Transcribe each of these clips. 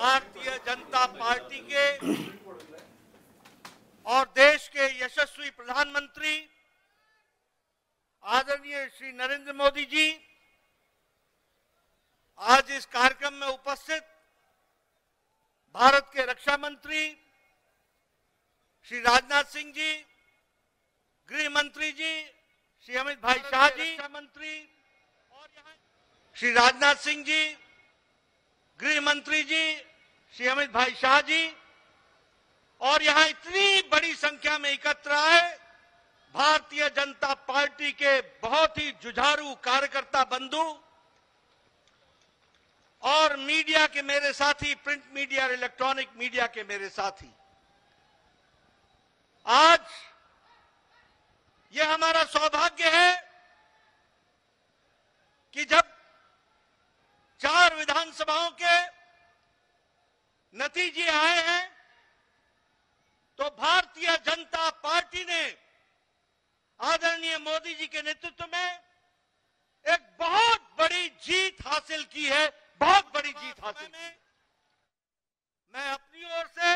Bharatiya Janata party के और देश के यशस्वी प्रधानमंत्री आदरणीय श्री नरेंद्र मोदी जी आज इस कार्यक्रम में उपस्थित भारत के रक्षा मंत्री श्री राजनाथ सिंह जी, गृह मंत्री जी श्री अमित भाई शाह जी, मंत्री और यहाँ श्री राजनाथ सिंह जी, गृह मंत्री जी श्री अमित भाई शाह जी और यहाँ इतनी बड़ी संख्या में एकत्र आए भारतीय जनता पार्टी के बहुत ही जुझारू कार्यकर्ता बंधु और मीडिया के मेरे साथी, प्रिंट मीडिया और इलेक्ट्रॉनिक मीडिया के मेरे साथी, आज यह हमारा सौभाग्य है कि जब 4 विधानसभाओं के नतीजे आए हैं तो भारतीय जनता पार्टी ने आदरणीय मोदी जी के नेतृत्व में एक बहुत बड़ी जीत हासिल की है, बहुत बड़ी जीत हासिल की। मैं अपनी ओर से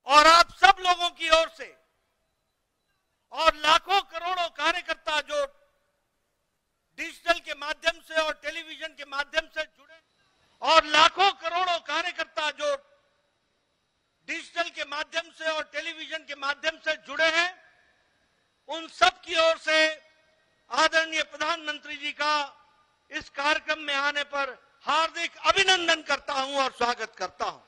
और आप सब लोगों की ओर से और लाखों करोड़ों कार्यकर्ता जो डिजिटल के माध्यम से और टेलीविजन के माध्यम से जुड़े और लाखों करोड़ों कार्यकर्ता जो डिजिटल के माध्यम से और टेलीविजन के माध्यम से जुड़े हैं, उन सब की ओर से आदरणीय प्रधानमंत्री जी का इस कार्यक्रम में आने पर हार्दिक अभिनंदन करता हूं और स्वागत करता हूं।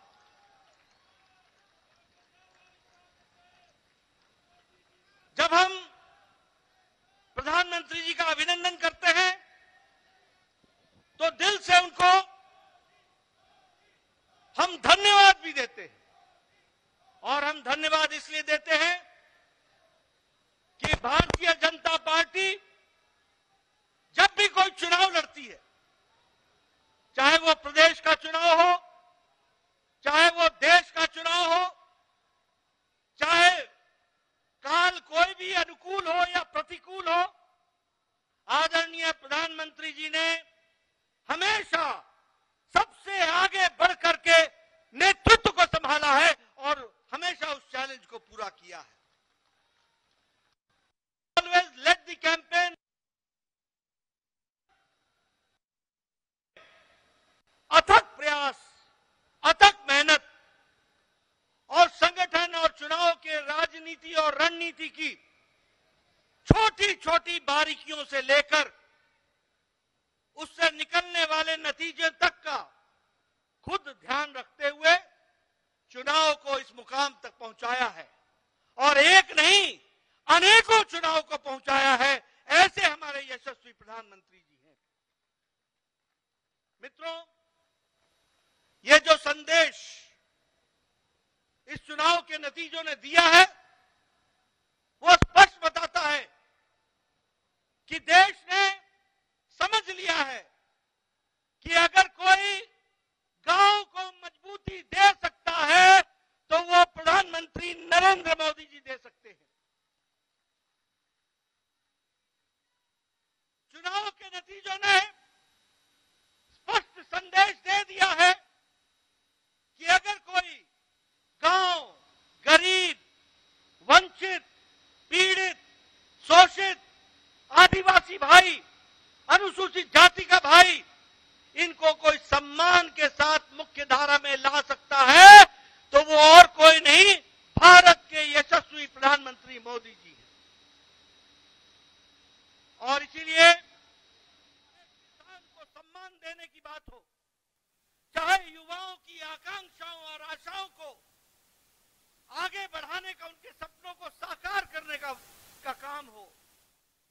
जब हम प्रधानमंत्री जी का अभिनंदन करते हैं तो दिल से उनको हम धन्यवाद भी देते हैं और हम धन्यवाद इसलिए देते हैं कि भारतीय जनता पार्टी जब भी कोई चुनाव लड़ती है, चाहे वो प्रदेश का चुनाव हो, चाहे वो देश का चुनाव हो, चाहे काल कोई भी अनुकूल हो या प्रतिकूल हो, आदरणीय प्रधानमंत्री जी ने हमेशा सबसे आगे बढ़ करके नेतृत्व को संभाला है और हमेशा उस चैलेंज को पूरा किया है। Always led the campaign. अथक प्रयास, अथक मेहनत और संगठन और चुनाव के राजनीति और रणनीति की छोटी छोटी बारीकियों से लेकर उससे निकलने वाले नतीजे तक का खुद ध्यान रखते हुए चुनाव को इस मुकाम तक पहुंचाया है और एक नहीं अनेकों चुनाव को पहुंचाया है। ऐसे हमारे यशस्वी प्रधानमंत्री जी हैं। मित्रों, ये जो संदेश इस चुनाव के नतीजों ने दिया है वो स्पष्ट बताता है कि देश ने समझ लिया है कि अगर कोई गांव को मजबूती दे सकता है तो वो प्रधानमंत्री नरेंद्र मोदी जी दे सकते हैं। चुनाव के नतीजों ने स्पष्ट संदेश दे दिया है कि अगर कोई गांव, गरीब, वंचित, पीड़ित, शोषित, आदिवासी भाई, अनुसूचित जाति का भाई, इनको कोई सम्मान के साथ मुख्य धारा में ला सकता है तो वो और कोई नहीं, भारत के यशस्वी प्रधानमंत्री मोदी जी हैं। और इसीलिए किसान को सम्मान देने की बात हो, चाहे युवाओं की आकांक्षाओं और आशाओं को आगे बढ़ाने का, उनके सपनों को साकार करने का काम हो,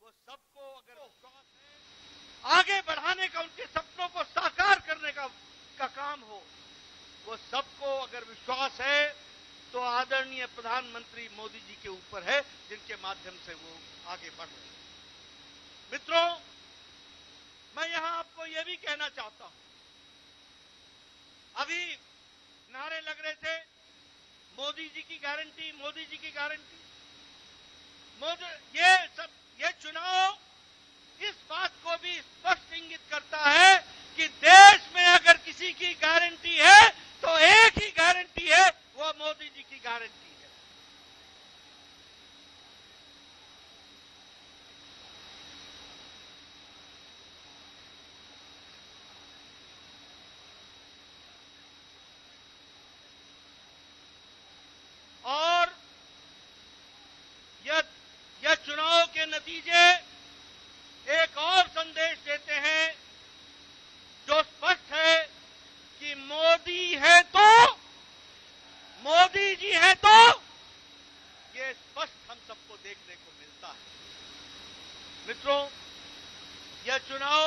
वो सबको अगर विश्वास है, आगे बढ़ाने का, उनके सपनों को साकार करने का काम हो, वो सबको अगर विश्वास है तो आदरणीय प्रधानमंत्री मोदी जी के ऊपर है, जिनके माध्यम से वो आगे बढ़ रहे हैं। मित्रों, मैं यहां आपको यह भी कहना चाहता हूं, अभी नारे लग रहे थे मोदी जी की गारंटी, मोदी जी की गारंटी। ये चुनाव इस बात को भी स्पष्ट इंगित करता है कि देश में अगर किसी की गारंटी है देखने को मिलता है। मित्रों, यह चुनाव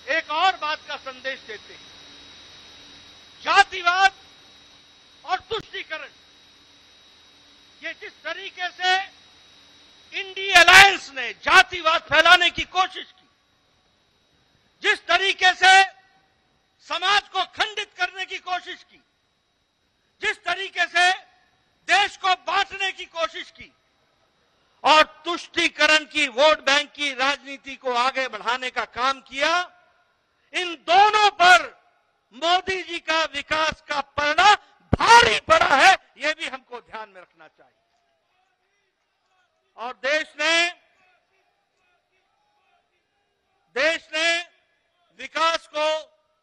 एक और बात का संदेश देते हैं। जातिवाद और तुष्टीकरण, ये जिस तरीके से इंडिया अलायंस ने जातिवाद फैलाने की कोशिश की, जिस तरीके से समाज को खंडित करने की कोशिश की, जिस तरीके से देश को बांटने की कोशिश की और तुष्टीकरण की, वोट बैंक की राजनीति को आगे बढ़ाने का काम किया, इन दोनों पर मोदी जी का विकास का परिणाम भारी पड़ा है। यह भी हमको ध्यान में रखना चाहिए। और देश ने विकास को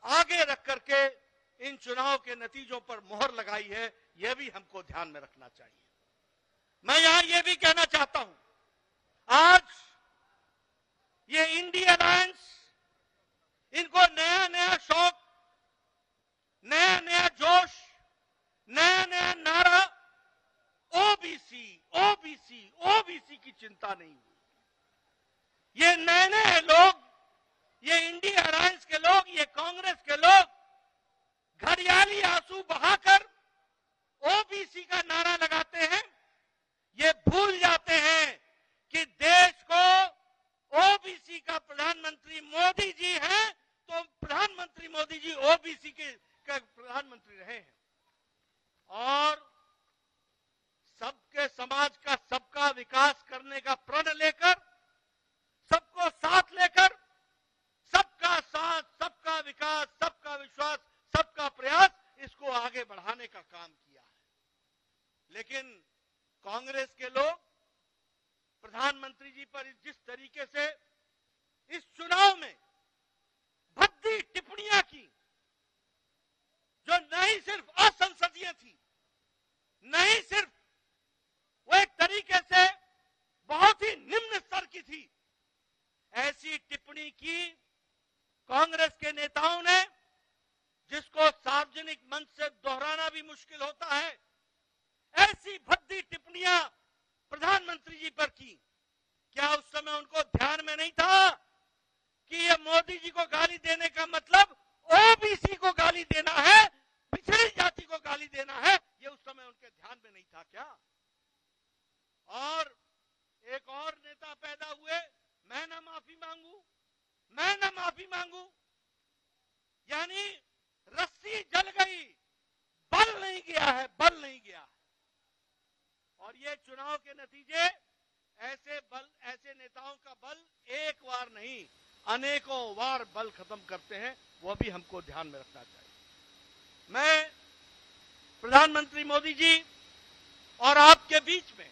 आगे रख करके इन चुनाव के नतीजों पर मोहर लगाई है। यह भी हमको ध्यान में रखना चाहिए। मैं यहां यह भी कहना चाहता हूं, आज ये इंडिया अलायंस, इनको नया नया शौक, नया नया जोश, नया नया नारा, ओबीसी ओबीसी ओबीसी की चिंता नहीं हुई। ये नए नए लोग, ये इंडिया अलायंस के लोग, ये कांग्रेस के लोग घड़ियाली आंसू बहाकर ओबीसी का नारा लगाते हैं। ये भूल जाते हैं कि देश को ओबीसी का प्रधानमंत्री मोदी जी हैं, तो प्रधानमंत्री मोदी जी ओबीसी के प्रधानमंत्री रहे हैं। और सबके समाज का, सबका विकास करने का प्रण लेकर, सबको साथ लेकर, सबका साथ, सबका विकास, सबका विश्वास, सबका प्रयास, इसको आगे बढ़ाने का काम किया है। लेकिन कांग्रेस के लोग प्रधानमंत्री जी पर जिस तरीके से इस चुनाव में भद्दी टिप्पणियां की, जो नहीं सिर्फ असंसदीय थी, नहीं सिर्फ वो एक तरीके से बहुत ही निम्न स्तर की थी, ऐसी टिप्पणी की कांग्रेस के नेताओं ने, जिसको सार्वजनिक मंच से दोहराना भी मुश्किल होता है। ऐसी भद्दी टिप्पणियां प्रधानमंत्री जी पर की। क्या उस समय उनको ध्यान में नहीं था कि ये मोदी जी को गाली देने का मतलब ओबीसी को गाली देना है, पिछड़ी जाति को गाली देना है? ये उस समय उनके ध्यान में नहीं था क्या? और एक और नेता पैदा हुए, मैं ना माफी मांगू, मैं ना माफी मांगू, यानी रस्सी जल गई, बल नहीं गया है, बल नहीं गया है। और ये चुनाव के नतीजे ऐसे नेताओं का बल एक बार नहीं, अनेकों बार बल खत्म करते हैं। वो भी हमको ध्यान में रखना चाहिए। मैं प्रधानमंत्री मोदी जी और आपके बीच में,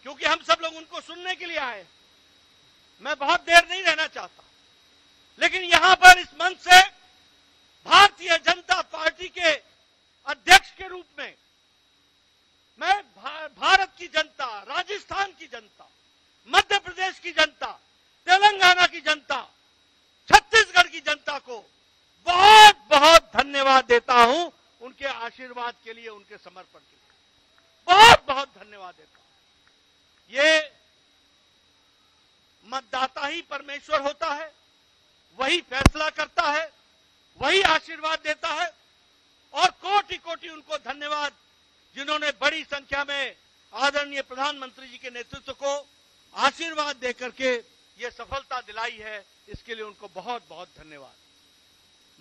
क्योंकि हम सब लोग उनको सुनने के लिए आए, मैं बहुत देर नहीं रहना चाहता, लेकिन यहां पर इस मंच से भारतीय जनता पार्टी के अध्यक्ष के रूप में मैं भारत की जनता, राजस्थान की जनता, मध्य प्रदेश की जनता, तेलंगाना की जनता, छत्तीसगढ़ की जनता को बहुत बहुत धन्यवाद देता हूं। उनके आशीर्वाद के लिए, उनके समर्पण के लिए बहुत बहुत धन्यवाद देता हूं। ये मतदाता ही परमेश्वर होता है, वही फैसला करता है, वही आशीर्वाद देता है। और कोटि कोटि उनको धन्यवाद, जिन्होंने बड़ी संख्या में आदरणीय प्रधानमंत्री जी के नेतृत्व को आशीर्वाद देकर के ये सफलता दिलाई है। इसके लिए उनको बहुत बहुत धन्यवाद।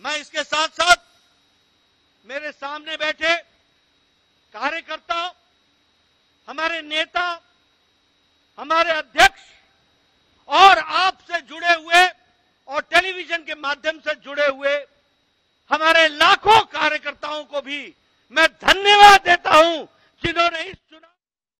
मैं इसके साथ साथ मेरे सामने बैठे कार्यकर्ता, हमारे नेता, हमारे अध्यक्ष और आपसे जुड़े हुए और टेलीविजन के माध्यम से जुड़े हुए हमारे लाखों कार्यकर्ताओं को भी मैं धन्यवाद देता हूं, जिन्होंने इस